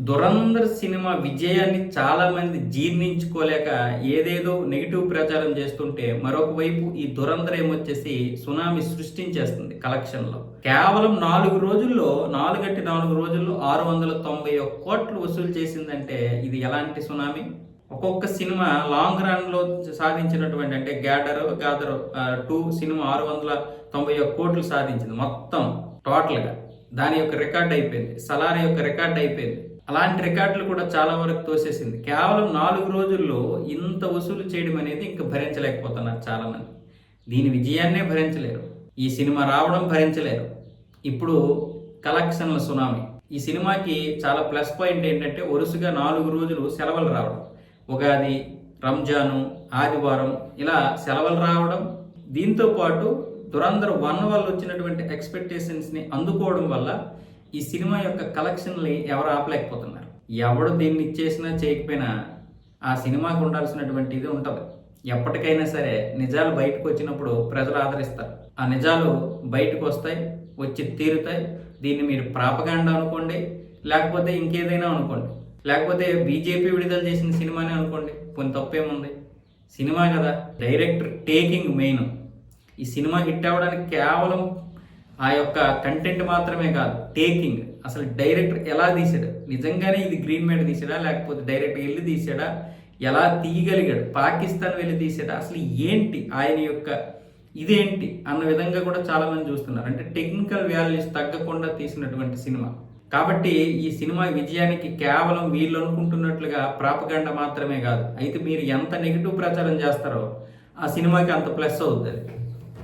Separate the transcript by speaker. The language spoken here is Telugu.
Speaker 1: దురంధర్ సినిమా విజయాన్ని చాలామంది జీర్ణించుకోలేక ఏదేదో నెగిటివ్ ప్రచారం చేస్తుంటే, మరొక వైపు ఈ దురంధర్ ఏమొచ్చేసి సునామీ సృష్టించేస్తుంది కలెక్షన్‌లో. కేవలం 4 రోజుల్లో 4 రోజుల్లో 691 కోట్లు వసూలు చేసిందంటే ఇది ఎలాంటి సునామీ? ఒక్కొక్క సినిమా లాంగ్ రన్‌లో సాధించినటువంటి అంటే 'గాదర్' 2 సినిమా 691 కోట్లు సాధించింది మొత్తం టోటల్‌గా. దాని యొక్క రికార్డ్ అయిపోయింది. 'సలార్' యొక్క రికార్డ్ అయిపోయింది. అలాంటి రికార్డులు కూడా చాలా వరకు తోసేసింది. కేవలం 4 రోజుల్లో ఇంత వసూలు చేయడం అనేది ఇంక భరించలేకపోతున్నారు చాలామంది. దీని విజయాన్నే భరించలేరు. ఈ సినిమా రావడం భరించలేరు. ఇప్పుడు కలెక్షన్ల సునామీ. ఈ సినిమాకి చాలా ప్లస్ పాయింట్ ఏంటంటే వరుసగా 4 రోజులు సెలవులు రావడం. ఉగాది, రంజాను, ఆదివారం ఇలా సెలవులు రావడం. దీంతో పాటు 'దురంధర్ 1' వల్ల వచ్చినటువంటి ఎక్స్‌పెక్టేషన్స్‌ని అందుకోవడం వల్ల ఈ సినిమా యొక్క కలెక్షన్‌ని ఎవరు ఆపలేకపోతున్నారు. ఎవడు దీన్ని ఇచ్చేసినా చేయకపోయినా ఆ సినిమాకు ఉండాల్సినటువంటి ఇది ఉంటది. ఎప్పటికైనా సరే నిజాలు బయటకు వచ్చినప్పుడు ప్రజలు ఆదరిస్తారు. ఆ నిజాలు బయటకు వస్తాయి, వచ్చి తీరుతాయి. దీన్ని మీరు ప్రాపగాండా అనుకోండి, లేకపోతే ఇంకేదైనా అనుకోండి, లేకపోతే బీజేపీ విడుదల చేసిన సినిమానే అనుకోండి. కొన్ని తప్పేముంది? సినిమా కదా. Director taking main. ఈ సినిమా హిట్ అవ్వడానికి కేవలం ఆ యొక్క కంటెంట్ మాత్రమే కాదు, టేకింగ్. అసలు డైరెక్టర్ ఎలా తీసాడు, నిజంగానే ఇది గ్రీన్ మ్యాట్ తీసాడా, లేకపోతే డైరెక్ట్ వెళ్ళి తీసాడా, ఎలా తీయగలిగాడు, పాకిస్తాన్ వెళ్ళి తీసాడా, అసలు ఏంటి ఆయన యొక్క ఇదేంటి అన్న విధంగా కూడా చాలామంది చూస్తున్నారు. అంటే టెక్నికల్ వాల్యూస్ తగ్గకుండా తీసినటువంటి సినిమా. కాబట్టి ఈ సినిమా విజయానికి కేవలం వీళ్ళు అనుకుంటున్నట్లుగా ప్రాపగండ మాత్రమే కాదు. అయితే మీరు ఎంత నెగిటివ్ ప్రచారం చేస్తారో ఆ సినిమాకి అంత ప్లస్ అవుతుంది.